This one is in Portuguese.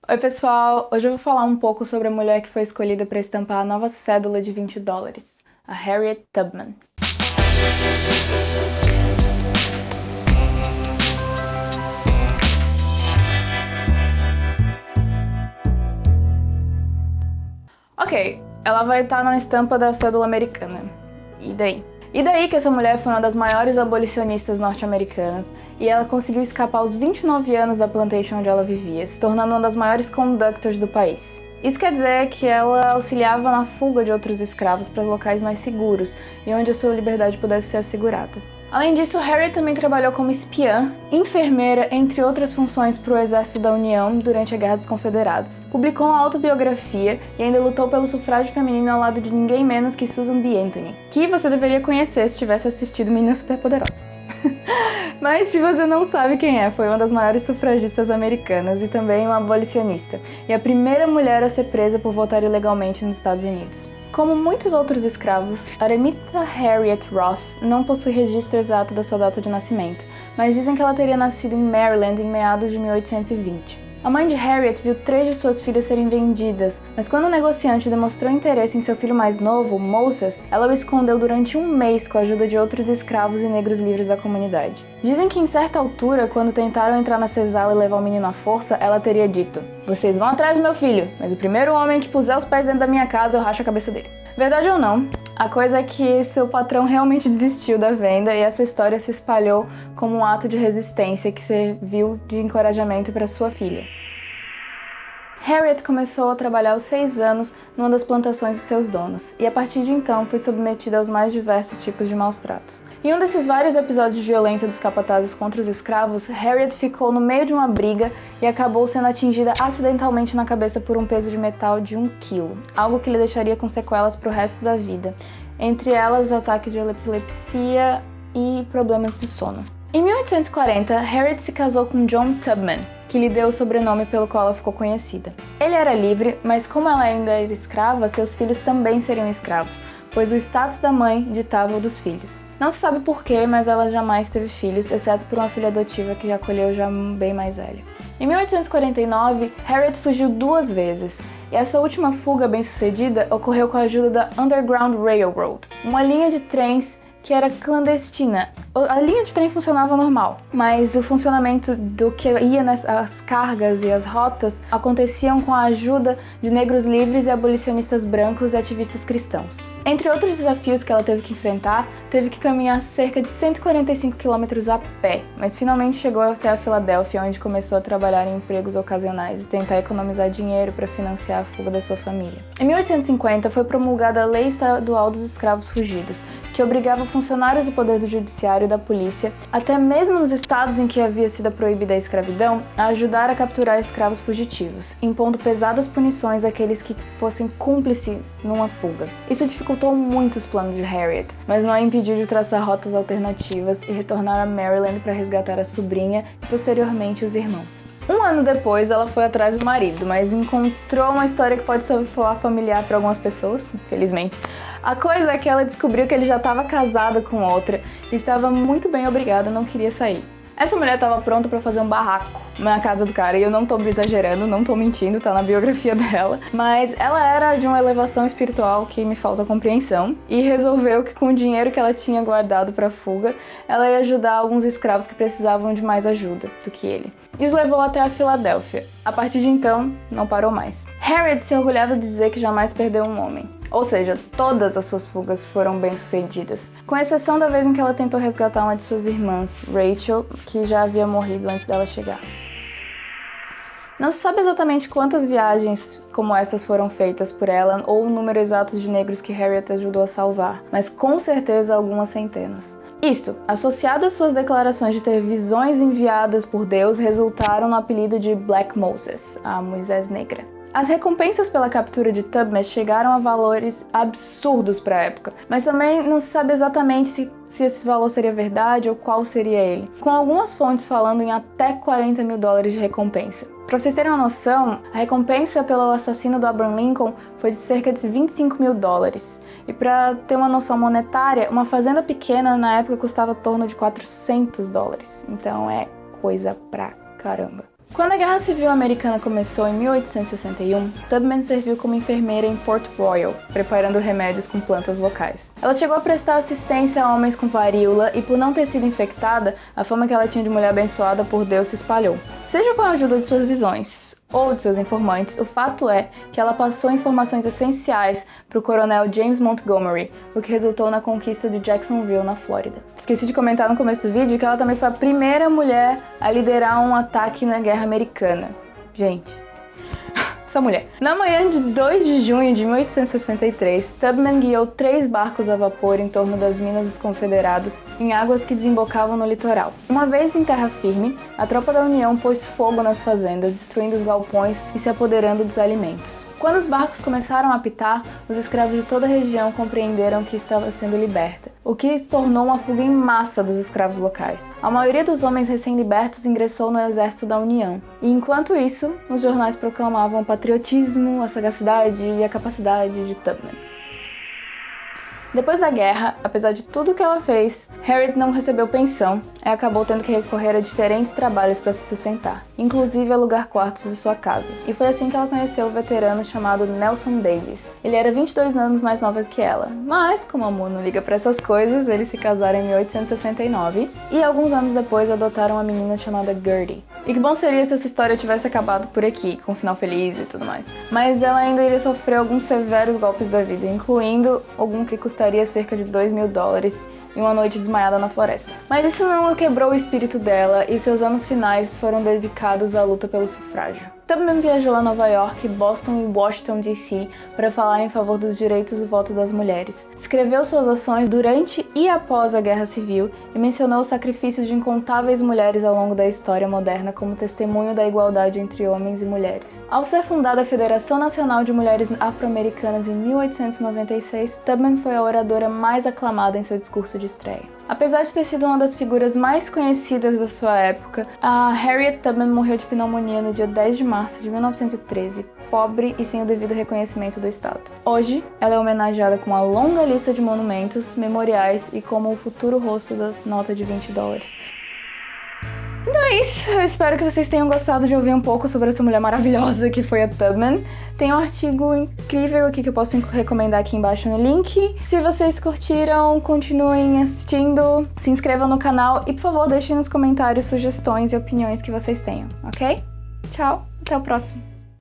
Oi pessoal, hoje eu vou falar um pouco sobre a mulher que foi escolhida para estampar a nova cédula de $20, a Harriet Tubman. Ok, ela vai estar na estampa da cédula americana. E daí? E daí que essa mulher foi uma das maiores abolicionistas norte-americanas e ela conseguiu escapar aos 29 anos da plantation onde ela vivia, se tornando uma das maiores conductors do país. Isso quer dizer que ela auxiliava na fuga de outros escravos para locais mais seguros e onde a sua liberdade pudesse ser assegurada. Além disso, Harriet também trabalhou como espiã, enfermeira, entre outras funções para o Exército da União durante a Guerra dos Confederados. Publicou uma autobiografia e ainda lutou pelo sufrágio feminino ao lado de ninguém menos que Susan B. Anthony, que você deveria conhecer se tivesse assistido Meninas Superpoderosas. Mas se você não sabe quem é, foi uma das maiores sufragistas americanas e também uma abolicionista, e a primeira mulher a ser presa por votar ilegalmente nos Estados Unidos. Como muitos outros escravos, Araminta Harriet Ross não possui registro exato da sua data de nascimento, mas dizem que ela teria nascido em Maryland em meados de 1820. A mãe de Harriet viu 3 de suas filhas serem vendidas, mas quando o negociante demonstrou interesse em seu filho mais novo, Moses, ela o escondeu durante um mês com a ajuda de outros escravos e negros livres da comunidade. Dizem que em certa altura, quando tentaram entrar na senzala e levar o menino à força, ela teria dito: "Vocês vão atrás do meu filho, mas o primeiro homem que puser os pés dentro da minha casa, eu racho a cabeça dele." Verdade ou não, a coisa é que seu patrão realmente desistiu da venda e essa história se espalhou como um ato de resistência que serviu de encorajamento para sua filha. Harriet começou a trabalhar aos 6 anos numa das plantações de seus donos, e a partir de então foi submetida aos mais diversos tipos de maus-tratos. Em um desses vários episódios de violência dos capatazes contra os escravos, Harriet ficou no meio de uma briga e acabou sendo atingida acidentalmente na cabeça por um peso de metal de 1 quilo, algo que lhe deixaria com sequelas para o resto da vida, entre elas ataque de epilepsia e problemas de sono. Em 1840, Harriet se casou com John Tubman, que lhe deu o sobrenome pelo qual ela ficou conhecida. Ele era livre, mas como ela ainda era escrava, seus filhos também seriam escravos, pois o status da mãe ditava o dos filhos. Não se sabe porquê, mas ela jamais teve filhos, exceto por uma filha adotiva que acolheu já bem mais velha. Em 1849, Harriet fugiu 2 vezes, e essa última fuga bem-sucedida ocorreu com a ajuda da Underground Railroad, uma linha de trens que era clandestina. A linha de trem funcionava normal, mas o funcionamento do que ia nas cargas e as rotas aconteciam com a ajuda de negros livres e abolicionistas brancos e ativistas cristãos. Entre outros desafios que ela teve que enfrentar, teve que caminhar cerca de 145 quilômetros a pé, mas finalmente chegou até a Filadélfia, onde começou a trabalhar em empregos ocasionais e tentar economizar dinheiro para financiar a fuga da sua família. Em 1850 foi promulgada a Lei Estadual dos Escravos Fugidos, que obrigava funcionários do Poder Judiciário e da polícia, até mesmo nos estados em que havia sido proibida a escravidão, a ajudar a capturar escravos fugitivos, impondo pesadas punições àqueles que fossem cúmplices numa fuga. Isso dificultou muito os planos de Harriet, mas não a impediu de traçar rotas alternativas e retornar a Maryland para resgatar a sobrinha e posteriormente os irmãos. 1 ano depois, ela foi atrás do marido, mas encontrou uma história que pode soar familiar para algumas pessoas, infelizmente. A coisa é que ela descobriu que ele já estava casado com outra e estava muito bem obrigada, não queria sair. Essa mulher estava pronta para fazer um barraco na casa do cara, e eu não tô exagerando, não tô mentindo, tá na biografia dela, mas ela era de uma elevação espiritual que me falta compreensão, e resolveu que com o dinheiro que ela tinha guardado para fuga, ela ia ajudar alguns escravos que precisavam de mais ajuda do que ele. Isso levou até a Filadélfia. A partir de então, não parou mais. Harriet se orgulhava de dizer que jamais perdeu um homem. Ou seja, todas as suas fugas foram bem-sucedidas, com exceção da vez em que ela tentou resgatar uma de suas irmãs, Rachel, que já havia morrido antes dela chegar. Não se sabe exatamente quantas viagens como essas foram feitas por ela ou o número exato de negros que Harriet ajudou a salvar, mas com certeza algumas centenas. Isto, associado às suas declarações de ter visões enviadas por Deus, resultaram no apelido de Black Moses, a Moisés Negra. As recompensas pela captura de Tubman chegaram a valores absurdos para a época, mas também não se sabe exatamente se esse valor seria verdade ou qual seria ele, com algumas fontes falando em até $40 mil de recompensa. Para vocês terem uma noção, a recompensa pelo assassino do Abraham Lincoln foi de cerca de $25 mil. E para ter uma noção monetária, uma fazenda pequena na época custava em torno de $400. Então é coisa pra caramba. Quando a Guerra Civil Americana começou em 1861, Tubman serviu como enfermeira em Port Royal, preparando remédios com plantas locais. Ela chegou a prestar assistência a homens com varíola e, por não ter sido infectada, a fama que ela tinha de mulher abençoada por Deus se espalhou. Seja com a ajuda de suas visões ou de seus informantes, o fato é que ela passou informações essenciais para o coronel James Montgomery, o que resultou na conquista de Jacksonville, na Flórida. Esqueci de comentar no começo do vídeo que ela também foi a primeira mulher a liderar um ataque na Guerra Americana. Gente, essa mulher. Na manhã de 2 de junho de 1863, Tubman guiou 3 barcos a vapor em torno das minas dos Confederados em águas que desembocavam no litoral. Uma vez em terra firme, a tropa da União pôs fogo nas fazendas, destruindo os galpões e se apoderando dos alimentos. Quando os barcos começaram a apitar, os escravos de toda a região compreenderam que estava sendo liberta, o que se tornou uma fuga em massa dos escravos locais. A maioria dos homens recém-libertos ingressou no exército da União, e enquanto isso, os jornais proclamavam o patriotismo, a sagacidade e a capacidade de Tubman. Depois da guerra, apesar de tudo que ela fez, Harriet não recebeu pensão e acabou tendo que recorrer a diferentes trabalhos para se sustentar, inclusive alugar quartos de sua casa. E foi assim que ela conheceu o veterano chamado Nelson Davis. Ele era 22 anos mais nova que ela, mas como o amor não liga para essas coisas, eles se casaram em 1869 e alguns anos depois adotaram uma menina chamada Gertie. E que bom seria se essa história tivesse acabado por aqui, com um final feliz e tudo mais. Mas ela ainda iria sofrer alguns severos golpes da vida, incluindo algum que custaria cerca de $2.000 e uma noite desmaiada na floresta. Mas isso não quebrou o espírito dela e seus anos finais foram dedicados à luta pelo sufrágio. Tubman viajou a Nova York, Boston e Washington, D.C. para falar em favor dos direitos do voto das mulheres. Escreveu suas ações durante e após a Guerra Civil e mencionou os sacrifícios de incontáveis mulheres ao longo da história moderna como testemunho da igualdade entre homens e mulheres. Ao ser fundada a Federação Nacional de Mulheres Afro-Americanas em 1896, Tubman foi a oradora mais aclamada em seu discurso de estreia. Apesar de ter sido uma das figuras mais conhecidas da sua época, a Harriet Tubman morreu de pneumonia no dia 10 de março de 1913, pobre e sem o devido reconhecimento do Estado. Hoje, ela é homenageada com uma longa lista de monumentos, memoriais e como o futuro rosto da nota de $20. Então é isso, eu espero que vocês tenham gostado de ouvir um pouco sobre essa mulher maravilhosa que foi a Tubman. Tem um artigo incrível aqui que eu posso recomendar aqui embaixo no link. Se vocês curtiram, continuem assistindo, se inscrevam no canal e, por favor, deixem nos comentários sugestões e opiniões que vocês tenham, ok? Tchau, até o próximo!